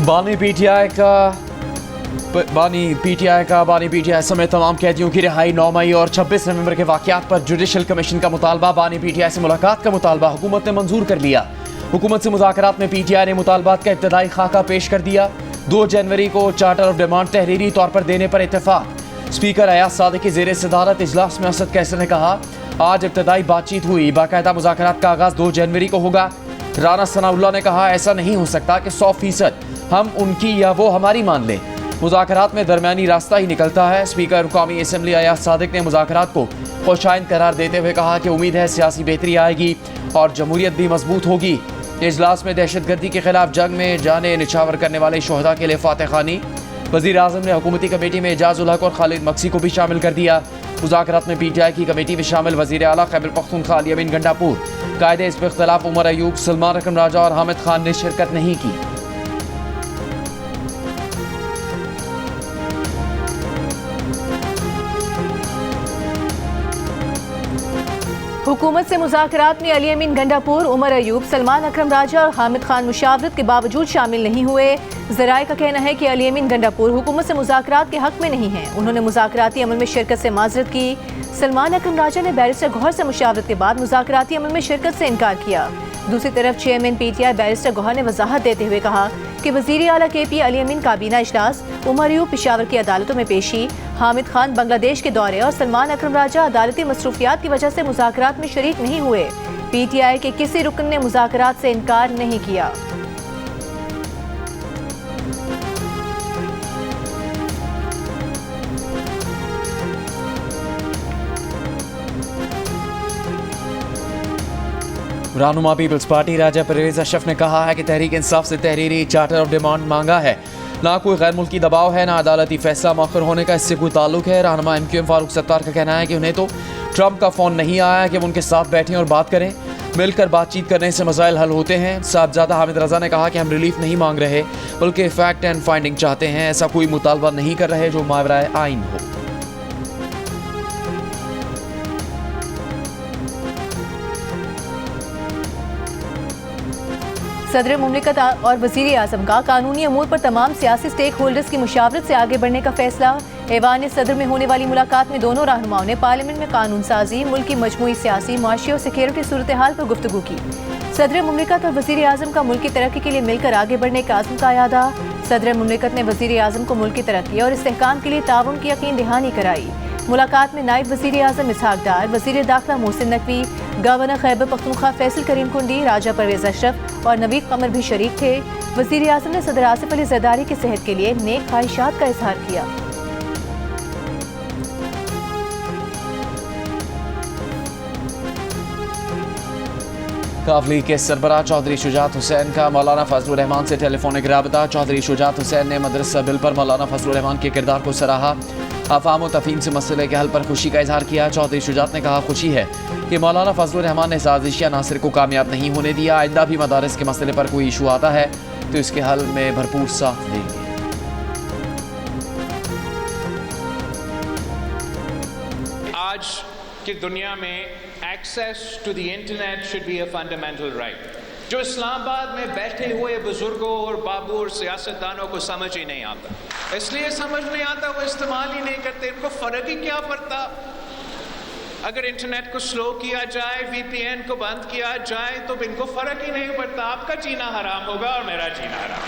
बानी पीटीआई समेत तमाम कैदियों की रिहाई 9 मई और 26 नवंबर के वाकयात पर जुडिशल कमीशन का मुतालबा। बानी पीटीआई से मुलाकात का मुतालबा हुकूमत ने मंजूर कर लिया। हुकूमत से मुज़ाकरात में पीटीआई ने मुतालबात का इब्तदाई खाका पेश कर दिया। 2 जनवरी को चार्टर ऑफ डिमांड तहरीरी तौर पर देने पर इत्तेफाक। स्पीकर अयाज सादिक की ज़ेर सदारत इजलास में असद कैसर ने कहा, आज इब्तदाई बातचीत हुई, बाकायदा मुज़ाकरात का आगाज 2 जनवरी को होगा। राना सनाउल्लाह ने कहा, ऐसा नहीं हो सकता कि 100% हम उनकी या वो हमारी मान लें। मुज़ाकरात में दरमियानी रास्ता ही निकलता है। स्पीकर कौमी असम्बली अयाज सादिक ने मुज़ाकरात को खुशाइंद करार देते हुए कहा कि उम्मीद है सियासी बेहतरी आएगी और जमहूरियत भी मजबूत होगी। इजलास में दहशतगर्दी के खिलाफ जंग में जाने निछावर करने वाले शोहदा के लिए फातह खानी। वज़ीर आज़म ने हुकूमती कमेटी में एजाज उल हक और खालिद मक्सी को भी शामिल कर दिया। मुज़ाकरात में पीटीआई की कमेटी में शामिल वज़ीर आला खैबर पख्तूनख्वा अली अमीन गंडापुर, कायदे इस पर इख्तलाफ उमर अयूब, सलमान अकरम राजा और हामिद खान ने शिरकत नहीं की। हुकूमत से मुज़ाकरात में अली अमीन गंडापुर, उमर अयूब, सलमान अकरम राजा और हामिद खान मुशावरत के बावजूद शामिल नहीं हुए। ज़राए का कहना है कि अली अमीन गंडापुर हुकूमत से मुज़ाकरात के हक में नहीं हैं। उन्होंने मुज़ाकराती अमल में शिरकत से माजरत की। सलमान अकरम राजा ने बैरिस्टर गौहर से मुशावरत के बाद मुज़ाकराती अमल में शिरकत से इनकार किया। दूसरी तरफ चेयरमैन पीटीआई बैरिस्टर गौहर ने वजाहत देते हुए कहा कि वज़ीर आला KP अली अमीन काबीना इजलास, उमर अयूब पेशावर की अदालतों में पेशी, हामिद खान बांग्लादेश के दौरे और सलमान अकरम राजा अदालती मसरूफियात की वजह से मुज़ाकरात में शरीक नहीं हुए। पीटीआई के किसी रुकन ने मुज़ाकरात से इनकार नहीं किया। रहनुमा पीपल्स पार्टी राजा परवेज अशरफ ने कहा है कि तहरीक इंसाफ से तहरीरी चार्टर ऑफ डिमांड मांगा है। ना कोई गैर मुल्की दबाव है, ना अदालती फैसला मौखर होने का इससे कोई ताल्लुक है। रहनुमा MQM फारूक सत्तार का कहना है कि उन्हें तो ट्रंप का फ़ोन नहीं आया कि वो उनके साथ बैठें और बात करें। मिलकर बातचीत करने से मसाइल हल होते हैं। साहबजादा हामिद रजा ने कहा कि हम रिलीफ नहीं मांग रहे बल्कि फैक्ट एंड फाइंडिंग चाहते हैं। ऐसा कोई मुतालबा नहीं कर रहे जो मावराए आइन हो। सदर मुमलिकत और वज़ीर आज़म का कानूनी अमूर पर तमाम सियासी स्टेक होल्डर्स की मुशावरत से आगे बढ़ने का फैसला। ऐवान सदर में होने वाली मुलाकात में दोनों रहनुमाओं ने पार्लियामेंट में कानून साजी, मुल्क की मजमूई सियासी, माशी और सिक्योरिटी सूरत हाल पर गुफ्तगू की। सदर मुमलिकत और वज़ीर आज़म का मुल्क की तरक्की के लिए मिलकर आगे बढ़ने का आज़म का यादा। सदर मुमलिकत ने वज़ीर आज़म को मुल्क की तरक्की और इस्तेहकाम के लिए ताउन की यकीन दहानी कराई। मुलाकात में नायब वज़ीर आज़म इसहाक डार, वज़ीर दाखिला मोहसिन नकवी, गवर्नर खैबर पख्तूनख्वा फैसल करीम कुंडी, राजा परवेज अशरफ और नवीद कमर भी शरीक थे। वज़ीर आज़म ने सदर आसिफ अली ज़रदारी की सेहत के लिए नेक ख्वाहिशात का इजहार किया। काफली के सरबराह चौधरी शुजात हुसैन का मौलाना फजलुर रहमान से टेलीफोनिक राबता। चौधरी शुजात हुसैन ने मदरसा बिल पर मौलाना फजलुर रहमान के किरदार को सराहा। अफाम व तफहीम से मसले के हल पर खुशी का इजहार किया। चौधरी शुजात ने कहा, खुशी है कि मौलाना फजलुर रहमान ने साजिशिया नासिर को कामयाब नहीं होने दिया। आइंदा भी मदारस के मसले पर कोई इशू आता है तो इसके हल में भरपूर साथ देंगे। आज की दुनिया में access to the internet should be a fundamental right. जो इस्लामाबाद में बैठे हुए बुजुर्गों और बाबू और सियासतदानों को समझ ही नहीं आता, इसलिए समझ नहीं आता, वो इस्तेमाल ही नहीं करते। इनको फ़र्क ही क्या पड़ता अगर इंटरनेट को स्लो किया जाए, VPN को बंद किया जाए तो इनको फ़र्क ही नहीं पड़ता। आपका जीना हराम होगा और मेरा जीना हराम।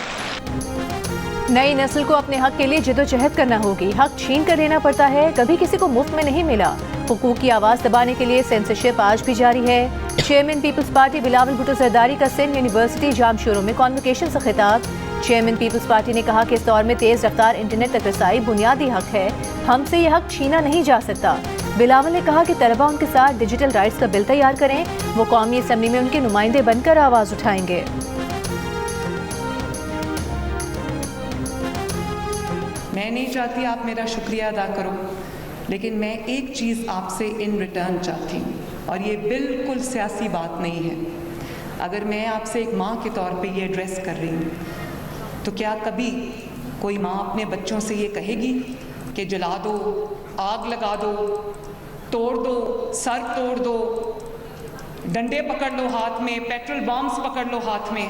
नई नस्ल को अपने हक के लिए जदोजहद करना होगी। हक छीन कर लेना पड़ता है, कभी किसी को मुफ्त में नहीं मिला। हुकूक की आवाज़ दबाने के लिए सेंसरशिप आज भी जारी है। Chairman People's Party Bilawal Bhutto Zardari का सिंध यूनिवर्सिटी जामशोरों में कॉन्वोकेशन से खिताब। चेयरमैन पीपल्स पार्टी ने कहा कि इस दौर में तेज़ रफ्तार इंटरनेट तक रसाई बुनियादी हक है, हमसे यह हक छीना नहीं जा सकता। बिलावल ने कहा कि तलबा उनके साथ डिजिटल राइट्स का बिल तैयार करें, वो कौमी असम्बली में उनके नुमाइंदे बनकर आवाज़ उठाएंगे। मैं नहीं चाहती आप मेरा शुक्रिया अदा करो, लेकिन मैं एक चीज़ आपसे इन रिटर्न चाहती हूँ, और ये बिल्कुल सियासी बात नहीं है। अगर मैं आपसे एक माँ के तौर पे ये एड्रेस कर रही हूँ, तो क्या कभी कोई माँ अपने बच्चों से ये कहेगी कि जला दो, आग लगा दो, तोड़ दो, सर तोड़ दो, डंडे पकड़ लो हाथ में, पेट्रोल बॉम्ब्स पकड़ लो हाथ में,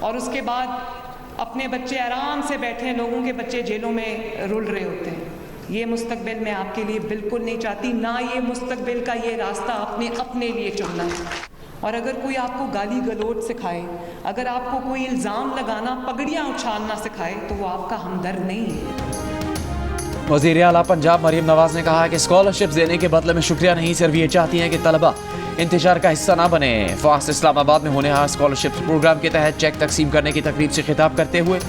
और उसके बाद अपने बच्चे आराम से बैठे हैं, लोगों के बच्चे जेलों में रुल रहे होते हैं। ये मुस्तकबिल मैं आपके लिए बिल्कुल नहीं चाहती, ना ये मुस्तकबिल का ये रास्ता अपने लिए चुनना है। और अगर कोई आपको गाली गलौज सिखाए, अगर आपको कोई इल्ज़ाम लगाना, पगड़ियाँ उछालना सिखाए, तो वो आपका हमदर्द नहीं है। वज़ीर आला पंजाब मरीम नवाज ने कहा कि स्कॉलरशिप देने के बदले में शुक्रिया नहीं, सिर्फ ये चाहती हैं कि तलबा इंतजार का हिस्सा ना बने। फास्ट इस्लामाबाद में होने वाले स्कॉलरशिप प्रोग्राम के तहत चेक तकसीम करने की तकरीब से खिताब करते हुए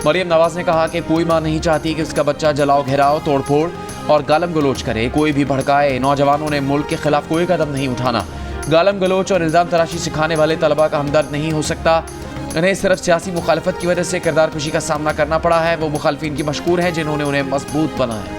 मरीम नवाज ने कहा कि कोई माँ नहीं चाहती कि उसका बच्चा जलाओ घेराव, तोड़ फोड़ और गालम गलोच करे, कोई भी भड़काए। नौजवानों ने मुल्क के खिलाफ कोई कदम नहीं उठाना। गालम गलोच और इल्ज़ाम तराशी सिखाने वाले तलबा का हमदर्द नहीं हो सकता। उन्हें सिर्फ सियासी मुखालफत की वजह से किरदार कुशी का सामना करना पड़ा है। वो मुखालफिन की मशकूर हैं जिन्होंने उन्हें मजबूत बनाया।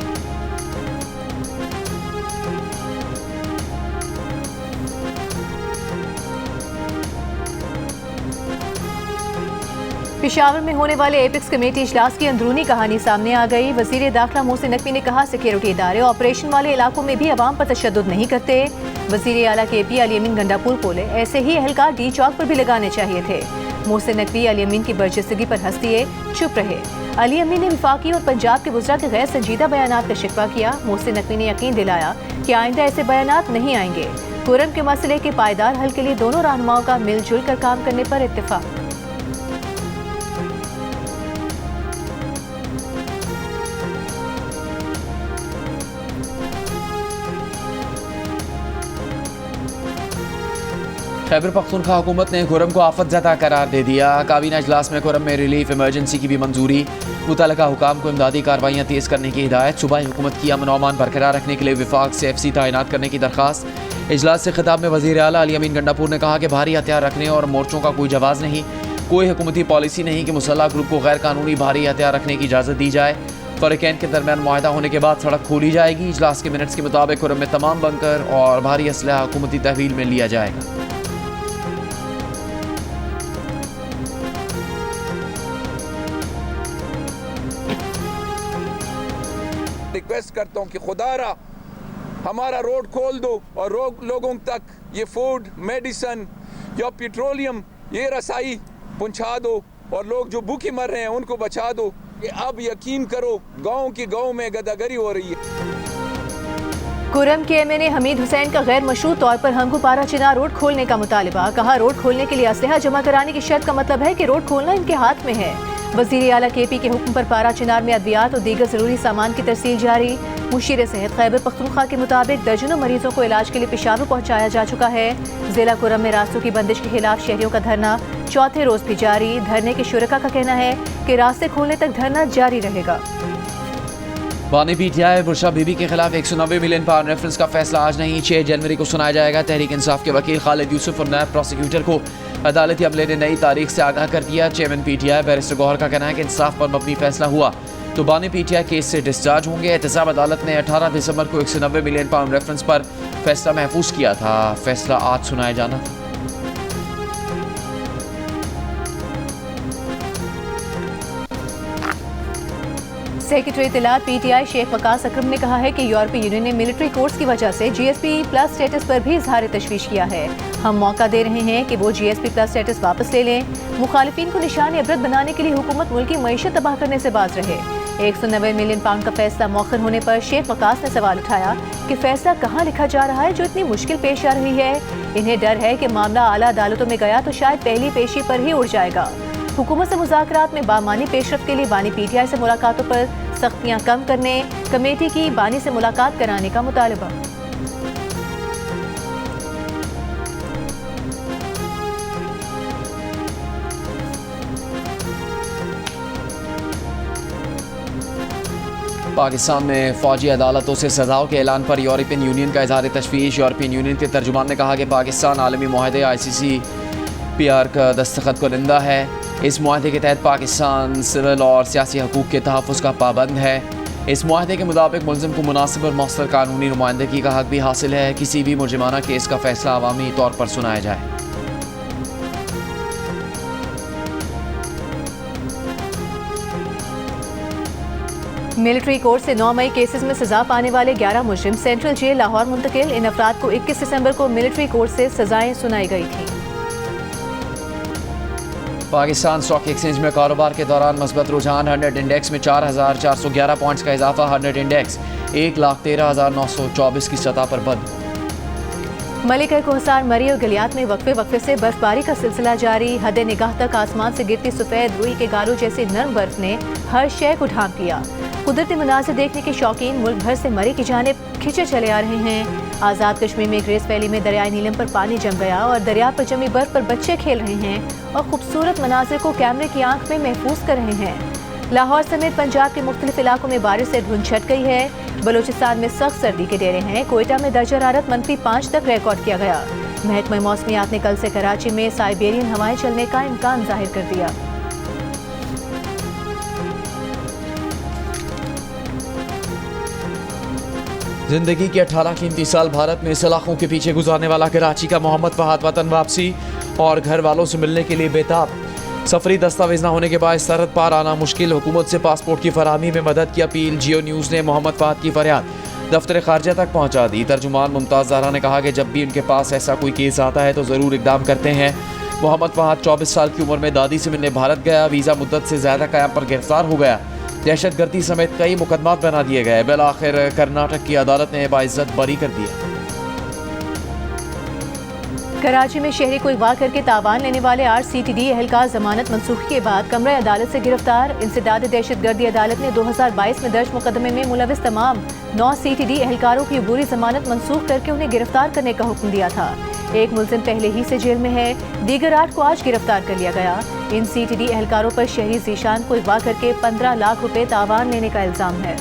पेशावर में होने वाले एपिक्स कमेटी इजलास की अंदरूनी कहानी सामने आ गई। वजीर दाखिला मोहसिन नकवी ने कहा सिक्योरिटी इदारे ऑपरेशन वाले इलाकों में भी अवाम पर तशद्दुद नहीं करते। वजीर आला KP अली अमीन गंडापुर बोले ऐसे ही एहलकार D चौक पर भी लगाने चाहिए थे। मोहसिन नकवी अली अमीन की बर्जस्तगी पर हंस दिए, चुप रहे। अली अमीन ने वफाकी और पंजाब के वज़रा के गैर संजीदा बयानात का शिकवा किया। मोहसिन नकवी ने यकीन दिलाया कि आइंदा ऐसे बयानात नहीं आएंगे। कुरम के मसले के पायदार हल के लिए दोनों रहनुमाओं का मिलजुल कर काम करने पर इत्तेफाक। खैबर पख्तूनख्वा हुकूमत ने खुरम को आफत ज़दा करार दे दिया। काबीना इजलास में खुरम में रिलीफ इमरजेंसी की भी मंजूरी। मुतल्लिका हुकाम को इमदादी कार्रवाइयाँ तेज़ करने की हिदायत। सूबाई हुकूमत की अमन अमान बरकरार रखने के लिए विफाक से FC तैनात करने की दरख्वास्त। इजलास से खिताब में वज़ीर आला अली अमीन गंडापुर ने कहा कि भारी हथियार रखने और मोर्चों का कोई जवाज़ नहीं, कोई हुकूमती पॉलिसी नहीं कि मुसल्लह ग्रुप को गैर कानूनी भारी हथियार रखने की इजाज़त दी जाए। फ़रीक़ैन के दरमियान मुआहदा होने के बाद सड़क खोली जाएगी। इजलास के मिनट्स के मुताबिक खुरम में तमाम बंकर और भारी असलहा हुकूमती तहवील में लिया जाएगा। रिक्वेस्ट करता हूँ कि खुदारा हमारा रोड खोल दो और लोगों तक ये फूड, मेडिसन या पेट्रोलियम ये रसाई पहुँचा दो और लोग जो भूखे मर रहे हैं उनको बचा दो। कि अब यकीन करो गाँव में गदागरी हो रही है। कुरम के MNA हमीद हुसैन का गैर मशरूत तौर पर हंगू-पारा चिनार रोड खोलने का मुतालिबा। कहा रोड खोलने के लिए असलहा जमा कराने की शर्त का मतलब है कि रोड खोलना इनके हाथ में है। वज़ीर आला KP के हुक्म पर पारा चिनार में अद्वियात और दीगर जरूरी सामान की तरसील जारी। मुशीर सेहत खैबर पख्तूनख्वा के मुताबिक दर्जनों मरीजों को इलाज के लिए पेशावर पहुँचाया जा चुका है। जिला कुरम में रास्तों की बंदिश के खिलाफ शहरियों का धरना चौथे रोज भी जारी। धरने के शुरका का कहना है कि रास्ते खोलने तक धरना जारी रहेगा। बानी PTI बुरशा बीबी के खिलाफ 190 मिलियन पाउंड रेफरेंस का फैसला आज नहीं 6 जनवरी को सुनाया जाएगा। तहरीक इंसाफ के वकील खालिद यूसुफ और नायब प्रोसिक्यूटर को अदालती अमले ने नई तारीख से आगाह कर दिया। चेयरमैन PTI बैरिस्टर गौहर का कहना है कि इंसाफ पर मबनी फैसला हुआ तो बानी PTI केस से डिस्चार्ज होंगे। एहतसाब अदालत ने 18 दिसंबर को 190 मिलियन पाउंड रेफरेंस पर फैसला महफूज किया था। फैसला आज सुनाया जाना था। सेक्रेटरी इत्तलात PTI शेख वकास अकरम ने कहा है कि यूरोपीय यूनियन ने मिलिट्री कोर्ट्स की वजह से GSP+ स्टेटस पर भी इजहार तशवीश किया है। हम मौका दे रहे हैं कि वो GSP+ स्टेटस वापस ले लें। मुखालिफिन को निशान इबरत बनाने के लिए हुकूमत मुल्क की मईशत तबाह करने से बाज रहे। 190 मिलियन पाउंड का फैसला मौखर होने पर शेख वकास ने सवाल उठाया कि फैसला कहाँ लिखा जा रहा है जो इतनी मुश्किल पेश आ रही है। इन्हें डर है कि मामला आला अदालतों में गया तो शायद पहली पेशी पर ही उड़ जाएगा। हुकूमत से मुज़ाकरात में बामानी पेशरफ के लिए बानी PTI से मुलाकातों पर सख्तियाँ कम करने, कमेटी की बानी से मुलाकात कराने का मुतालबा। पाकिस्तान में फौजी अदालतों से सजाओं के ऐलान पर यूरोपियन यूनियन का इजहार तशवीश। यूरोपियन यूनियन के तर्जुमान ने कहा कि पाकिस्तान आलमी मुआहदे ICCPR का दस्तखत कुनिंदा है। इस मुआहदे के तहत पाकिस्तान सिविल और सियासी हकूक़ के तहफ़्फ़ुज़ का पाबंद है। इस मुआहदे के मुताबिक मुलज़िम को मुनासिब और मौसर कानूनी नुमाइंदगी का हक भी हासिल है। किसी भी मुजरिमाना केस का फैसला अवामी तौर पर सुनाया जाए। मिलिट्री कोर्ट से 9 मई केसेस में सजा पाने वाले 11 मुजरिम सेंट्रल जेल लाहौर मुंतकिल। इन अफराद को 21 दिसंबर को मिलिट्री कोर्ट से सजाएं सुनाई गई थी। पाकिस्तान स्टॉक एक्सचेंज में कारोबार के दौरान मस्बत रुझान। 100 इंडेक्स में 4,411 पॉइंट्स का इजाफा। 100 इंडेक्स 1,13,924 की सतह पर बंद। मलिका कोहसार मरी और गलियात में वक्फे से बर्फबारी का सिलसिला जारी। हद निगाह तक आसमान से गिरती सफ़ेद रुई के गालों जैसी नरम बर्फ ने हर शय को ढांक लिया। कुदरती मनाज़िर देखने के शौकीन मुल्क भर से मरी की जानिब खिंचे चले आ रहे हैं। आज़ाद कश्मीर में ग्रेस वैली में दरियाए नीलम पर पानी जम गया और दरिया पर जमी बर्फ पर बच्चे खेल रहे हैं और खूबसूरत मनाजिर को कैमरे की आंख में महफूज कर रहे हैं। लाहौर समेत पंजाब के मुख्तलिफ इलाकों में बारिश से धुंध छट गई है। बलूचिस्तान में सख्त सर्दी के डेरे हैं। कोयटा में दर्जा हरारत -5 तक रिकॉर्ड किया गया। महकमा मौसमियात ने कल से कराची में साइबेरियन हवाएं चलने का इम्कान जाहिर कर दिया। जिंदगी के 18 कीमती साल भारत में सलाखों के पीछे गुजारने वाला कराची का मोहम्मद फहाद वतन वापसी और घर वालों से मिलने के लिए बेताब। सफरी दस्तावेज न होने के बाद सरहद पार आना मुश्किल। हुकूमत से पासपोर्ट की फराहमी में मदद की अपील। जियो न्यूज़ ने मोहम्मद फहाद की फरियाद दफ्तर खारजा तक पहुँचा दी। तर्जुमान मुमताज़ ज़हरा ने कहा कि जब भी उनके पास ऐसा कोई केस आता है तो ज़रूर इकदाम करते हैं। मोहम्मद फहाद 24 साल की उम्र में दादी से मिलने भारत गया। वीज़ा मुद्दत से ज़्यादा क़याम पर गिरफ्तार हो गया। दहशतगर्दी समेत कई मुकदमात बना दिए गए। बिल आखिर कर्नाटक की अदालत ने बाइज्जत बरी कर दिया। कराची में शहरी को अगवा करके तावान लेने वाले RCTD एहलकार जमानत मनसूखी के बाद कमरा अदालत से गिरफ्तार। इंसदाद दहशतगर्दी अदालत ने 2022 में दर्ज मुकदमे में मुलविस तमाम 9 CTD एहलकारों की अबूरी जमानत मनसूख करके उन्हें गिरफ्तार करने का हुक्म दिया था। एक मुलजिम पहले ही से जेल में है। दीगर 8 को आज गिरफ्तार कर लिया गया। इन CTD एहलकारों पर शहरी जीशान को अगवा करके 15 लाख रुपए तावान लेने का इल्जाम है।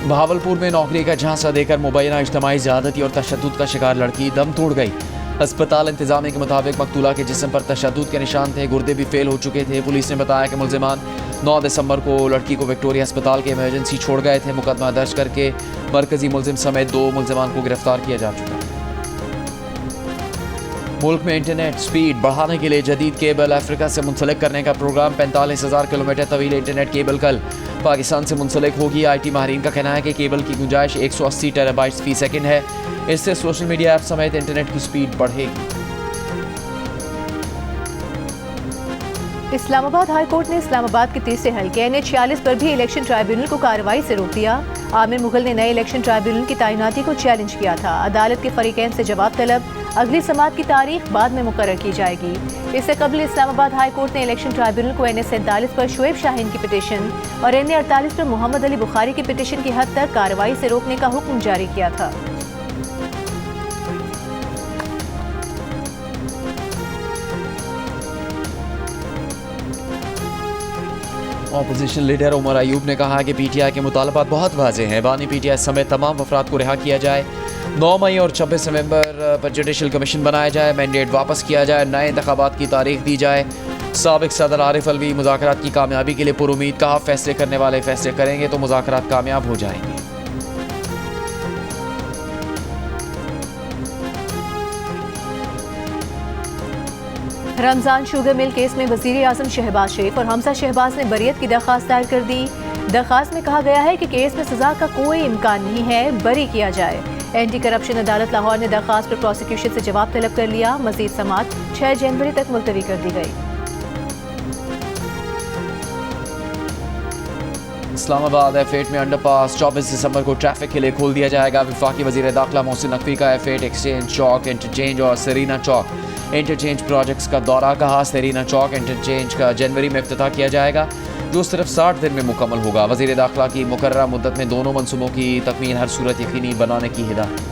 बहावलपुर में नौकरी का झांसा देकर मुबैना इज्तिमाई ज़्यादती और तशद्दुद का शिकार लड़की दम तोड़ गई। अस्पताल इंतजामिया के मुताबिक मकतूला के जिस्म पर तशद्दुद के निशान थे। गुर्दे भी फेल हो चुके थे। पुलिस ने बताया कि मुलजिमान 9 दिसंबर को लड़की को विक्टोरिया अस्पताल के इमरजेंसी छोड़ गए थे। मुकदमा दर्ज करके मरकजी मुलजिम समेत 2 मुलजिमान को गिरफ्तार किया जा चुका है। मुल्क में इंटरनेट स्पीड बढ़ाने के लिए जदीद केबल अफ्रीका से मुंसलिक करने का प्रोग्राम। 45,000 किलोमीटर तवील इंटरनेट केबल कल पाकिस्तान से मुंसलिक होगी। IT माहिरीन का कहना है कि केबल की गुंजाइश 180 टेराबाइट्स फी सेकंड है। इससे सोशल मीडिया ऐप समेत इंटरनेट की स्पीड बढ़ेगी। इस्लामाबाद हाई कोर्ट ने इस्लामाबाद के तीसरे हल्के NH-46 पर भी इलेक्शन ट्राइब्यूनल को कार्रवाई से रोक दिया। आमिर मुगल ने नए इलेक्शन ट्राइब्यूनल की तैनाती को चैलेंज किया था। अदालत के फरीकैन से जवाब तलब। अगली समाअत की तारीख बाद में मुकर्रर की जाएगी। इससे कबल इस्लामाबाद हाई कोर्ट ने इलेक्शन ट्राइब्यूनल को NH-47 पर शुएब शाहीन की पिटीशन और NA-48 पर मोहम्मद अली बुखारी की पिटीशन की हद तक कार्रवाई से रोकने का हुक्म जारी किया था। ऑपोजिशन लीडर उमर अयूब ने कहा कि PTI के मुतालबात बहुत वाज़ेह हैं। बानी PTI समेत तमाम अफराद को रिहा किया जाए। 9 मई और 26 नवंबर पर जुडिशल कमीशन बनाया जाए। मैंडेट वापस किया जाए। नए इंतखाबात की तारीख दी जाए। साबिक सदर आरिफ अलवी मुज़ाकरात की कामयाबी के लिए पुरुमीद। कहा फैसले करने वाले फैसले करेंगे तो मुज़ाकरात कामयाब हो जाएंगे। रमजान शुगर मिल केस में वज़ीर आज़म शहबाज शरीफ और हमजा शहबाज ने बरियत की दरख्वास्त दायर कर दी। दरख्वास्त में कहा गया है कि केस में सजा का कोई इम्कान नहीं है, बरी किया जाए। एंटी करप्शन अदालत लाहौर ने दरख्वास्त पर प्रोसिक्यूशन से जवाब तलब कर लिया। मजीद समाअत 6 जनवरी तक मुलतवी कर दी गई। इस्लामाबाद F8 में अंडरपास 24 दिसंबर को ट्रैफिक के लिए खोल दिया जाएगा। वफाकी वज़ीर दाखिला मोहसिन नकवी का F8 एक्सचेंज चौक इंटरचेंज और सरीना चौक इंटरचेंज प्रोजेक्ट्स का दौरा। कहा सरीना चौक इंटरचेंज का जनवरी में इफ्तिताह किया जाएगा, जो सिर्फ 60 दिन में मुकम्मल होगा। वज़ीर दाखिला की मुकर्ररा मुद्दत में दोनों मनसूबों की तकमील हर सूरत यकीनी बनाने की हिदायत।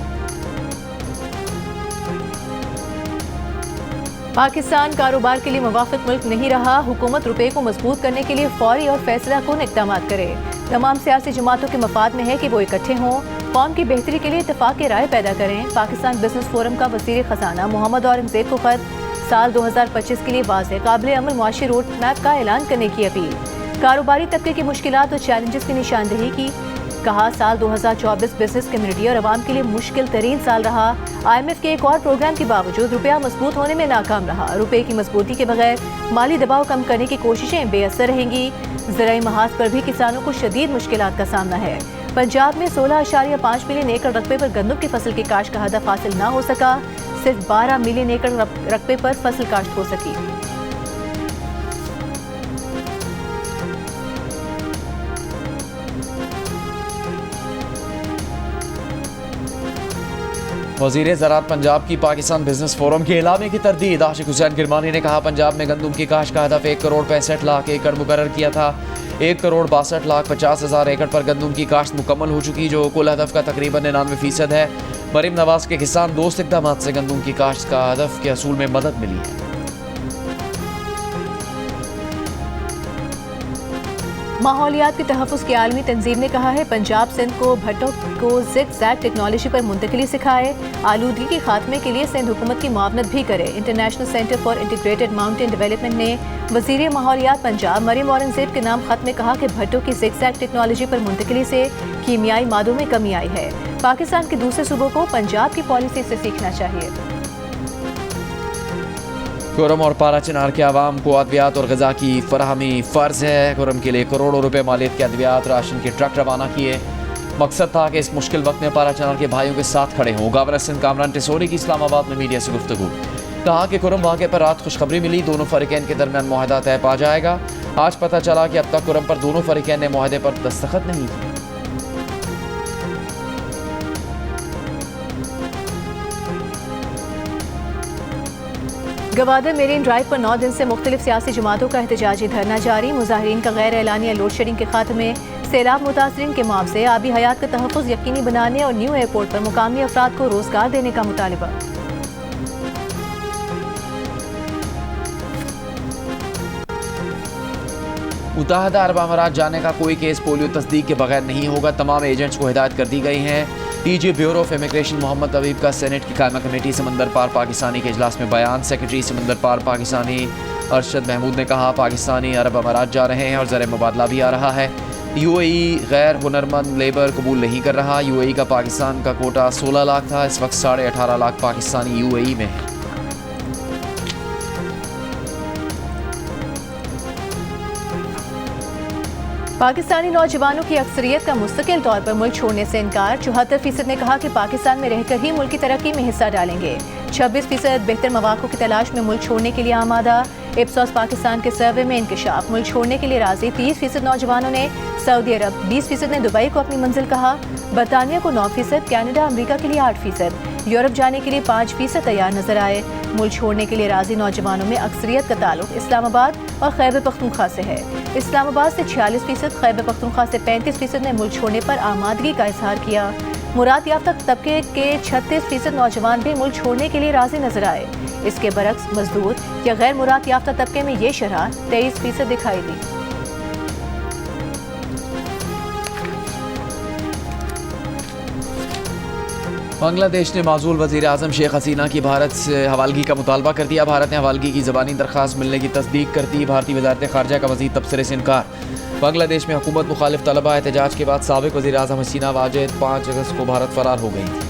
पाकिस्तान कारोबार के लिए मुवाफिक मुल्क नहीं रहा। हुकूमत रुपये को मजबूत करने के लिए फौरी और फैसला कुन इक़दाम करे। तमाम सियासी जमातों के मफाद में है कि वो इकट्ठे हों, कौम की बेहतरी के लिए इत्तेफाक राय पैदा करें। पाकिस्तान बिजनेस फोरम का वज़ीर ख़जाना मोहम्मद औरंगज़ेब को ख़त। साल 2025 के लिए वाज़ेह काबिल अमल मुआशी रोड मैप का ऐलान करने की अपील। कारोबारी तबके की मुश्किलात और चैलेंजेस की निशानदेही की। कहा साल 2024 बिजनेस कम्युनिटी और अवाम के लिए मुश्किल तरीन साल रहा। IMF के एक और प्रोग्राम के बावजूद रुपया मजबूत होने में नाकाम रहा। रुपये की मजबूती के बगैर माली दबाव कम करने की कोशिशें बेअसर रहेंगी। ज़राई महाज पर भी किसानों को शदीद मुश्किलात का सामना है। पंजाब में 16.5 मिलियन एकड़ रकबे पर गंदम की फसल की काश्त का हदफ हासिल न हो सका। सिर्फ 12 मिलियन एकड़ रकबे पर फसल काश्त हो सकी। वज़ीर ज़राअत पंजाब की पाकिस्तान बिजनेस फोरम के एलामे की तरदीद। आशिक हुसैन किरमानी ने कहा, पंजाब में गंदम की काश्त का हदफ 1,65,00,000 एकड़ मुकर्रर किया था। 1,62,50,000 एकड़ पर गंदम की काश्त मुकम्मल हो चुकी, जो कुल हदफ का तकरीबन 99% है। मरीम नवाज के किसान दोस्त इक़दाम से गंदम की काश्त का हदफ के असूल में मदद मिली है। माहौलियात के तहफ़्फ़ुज़ की आलमी तंजीम ने कहा है, पंजाब सिंध को भट्टों को ज़िग-ज़ैग टेक्नोलॉजी पर मुंतकिली सिखाए। आलूदगी के खात्मे के लिए सिंध हुकूमत की मुआवनत भी करे। International centre for integrated mountain development ने वज़ीर माहौलियात पंजाब मरीम औरंगज़ेब के नाम खत में कहा कि भट्टों की ज़िग-ज़ैग टेक्नोलॉजी पर मुंतकिली से कीमियाई मादों में कमी आई है। पाकिस्तान के दूसरे सूबों को पंजाब की पॉलिसी से सीखना चाहिए। खुरम और पारा चिनार के आवाम को अद्वियात और ग़िज़ा की फराहमी फ़र्ज़ है। खुरम के लिए करोड़ों रुपए मालियत के अद्वियात राशन के ट्रक रवाना किए। मकसद था कि इस मुश्किल वक्त में पारा चिनार के भाइयों के साथ खड़े हों। गवर्नर सिंध कामरान टिसोरी की इस्लामाबाद में मीडिया से गुफ्तगू। कहा कि खुरम वाक़े पर रात खुशखबरी मिली, दोनों फ़रीक़ैन के दरमियान मुआहदा तय पा जाएगा। आज पता चला कि अब तक खुरम पर दोनों फ़रीक़ैन ने मुआहदे पर दस्तखत नहीं किए। गवादर मेरीन ड्राइव पर 9 दिन से मुख्तलिफ सियासी जमातों का एहतजाजी धरना जारी। मुजाहिरीन का गैर एलानिया लोड शेडिंग के खात्मे, सैलाब मुतासरीन के मुआवजे, आबी हयात का तहफ़्फ़ुज़ यकीनी बनाने और न्यू एयरपोर्ट पर मुकामी अफराद को रोजगार देने का मुतालबा। मुत्तहदा अरब अमारात जाने का कोई केस पोलियो तस्दीक के बगैर नहीं होगा। तमाम एजेंट्स को हिदायत कर दी गई हैं। DG bureau of immigration Mohammad Tabib का सेनेट की कायमा कमेटी समंदर पार पाकिस्तानी के इजलास में बयान। सेक्रेटरी समंदर पार पाकिस्तानी अरशद महमूद ने कहा, पाकिस्तानी अरब अमारात जा रहे हैं और ज़र मुबादला भी आ रहा है। यूएई गैर हुनरमंद लेबर कबूल नहीं कर रहा। यूएई का पाकिस्तान का कोटा 16 लाख था, इस वक्त 18.5 लाख पाकिस्तानी यूएई में है। पाकिस्तानी नौजवानों की अक्सरियत का मुस्तकिल तौर पर मुल्क छोड़ने से इनकार। 74% ने कहा कि पाकिस्तान में रहकर ही मुल्क की तरक्की में हिस्सा डालेंगे। 26% बेहतर मौक़ों की तलाश में मुल्क छोड़ने के लिए आमादा। इप्सॉस पाकिस्तान के सर्वे में इंकशाफ, मुल्क छोड़ने के लिए राजी 30% नौजवानों ने सऊदी अरब, 20% ने दुबई को अपनी मंजिल कहा। बरतानिया को 9%, कनाडा अमेरिका के लिए 8%, यूरोप जाने के लिए 5% तैयार नजर आए। मुल्क छोड़ने के लिए राजी नौजवानों में अक्सरियत का ताल्लुक इस्लामाबाद और खैबर पख्तूनख्वा से है। इस्लामाबाद से 46%, खैबर पख्तूनख्वा से 35% ने मुल्क छोड़ने पर आमादगी का इजहार किया। मुराद याफ्ता तबके के 36% नौजवान भी मुल्क छोड़ने के लिए राजी नजर आए। इसके बरक्स मजदूर या गैर मुराद याफ्ता तबके में ये शरह 23% दिखाई दी। बांग्लादेश ने माजूल वज़ीर आज़म शेख हसीना की भारत से हवालगी का मुतालबा कर दिया। भारत ने हवालगी की ज़बानी दरख्वास्त मिलने की तस्दीक कर दी। भारतीय वज़ारत ख़ारजा का मज़ीद तबसरे से इनकार। बांग्लादेश में हुकूमत मुखालिफ तलबा एहतजाज के बाद साबिक़ वज़ीर आज़म हसीना वाजिद 5 अगस्त को भारत फ़रार हो गई थी।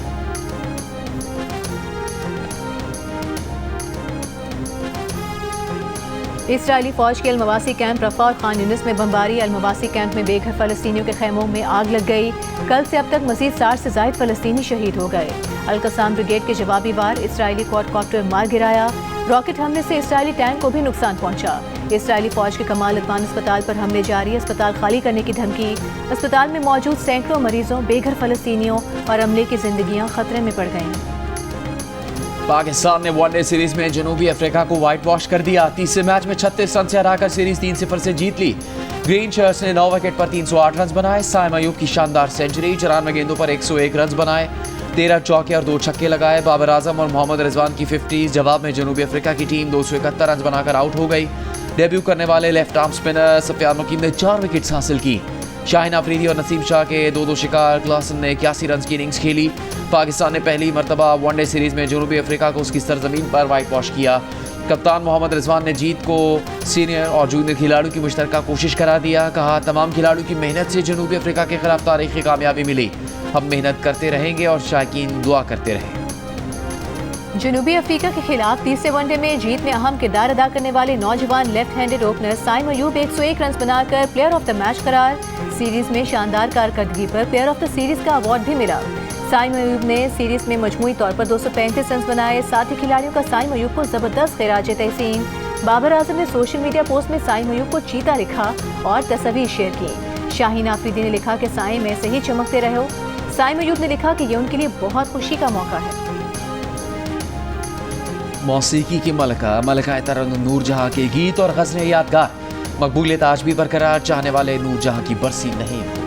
इसराइली फ़ौज के अलमवासी कैंप रफ़ा और खान यूनिस में बमबारी। अलमवासी कैंप में बेघर फ़लस्तीनियों के खैमों में आग लग गई। कल से अब तक मज़ीद 60 से ज़ायद फ़लस्तीनी शहीद हो गए। अल-कसाम ब्रिगेड के जवाबी वार इसराइली क्वाडकॉप्टर मार गिराया। रॉकेट हमले से इसराइली टैंक को भी नुकसान पहुंचा। इसराइली फ़ौज के कमाल अदवान अस्पताल पर हमले जारी। अस्पताल खाली करने की धमकी। अस्पताल में मौजूद सैकड़ों मरीजों, बेघर फ़लस्तीनियों और अमले की जिंदगियां खतरे में पड़ गईं। पाकिस्तान ने वनडे सीरीज में जनूबी अफ्रीका को व्हाइट वॉश कर दिया। तीसरे मैच में 36 रन से हराकर सीरीज 3-0 से जीत ली। ग्रीन शर्ट्स ने 9 विकेट पर 308 रन बनाए। साइम अयूब की शानदार सेंचुरी, 94 गेंदों पर 101 रन बनाए, 13 चौके और 2 छक्के लगाए। बाबर आजम और मोहम्मद रिजवान की 50। जवाब में जनूबी अफ्रीका की टीम 271 रन बनाकर आउट हो गई। डेब्यू करने वाले लेफ्ट आर्म स्पिनर सफियान मुकीम ने 4 विकेट्स हासिल की। शाहिन अफरीदी और नसीम शाह के 2-2 शिकार। क्लासन ने 81 रन की इनिंग्स खेली। पाकिस्तान ने पहली मरतबा वनडे सीरीज में जनूबी अफ्रीका को उसकी सरजमीन पर व्हाइट वॉश किया। कप्तान मोहम्मद रिजवान ने जीत को सीनियर और जूनियर खिलाड़ियों की मुश्तरका कोशिश करार दिया। कहा, तमाम खिलाड़ियों की मेहनत से जनूबी अफ्रीका के खिलाफ तारीखी कामयाबी मिली। हम मेहनत करते रहेंगे और शायकीन दुआ करते रहें। जनूबी अफ्रीका के खिलाफ तीसरे वनडे में जीत में अहम किरदार अदा करने वाले नौजवान left handed opener Saim Ayub 101 run बनाकर प्लेयर ऑफ द मैच करार। सीरीज में शानदार कारकर्दगी पर प्लेयर ऑफ द सीरीज का अवार्ड भी मिला। साइम अयूब ने सीरीज में मजमूई तौर पर 235 रन बनाए। साथ ही खिलाड़ियों का साइम अयूब को जबरदस्त खिराज तहसीन। बाबर आजम ने सोशल मीडिया पोस्ट में साइम अयूब को चीता लिखा और तस्वीर शेयर की। शाहीन आफरीदी ने लिखा कि साइम ऐसे ही चमकते रहो। साइम अयूब ने लिखा कि यह उनके लिए बहुत खुशी का मौका है। मौसीकी की मलका तरन्नुम नूरजहां के गीत और गज़लें यादगार, मकबूलियत आज भी बरकरार, चाहने वाले नूरजहां की बरसी नहीं।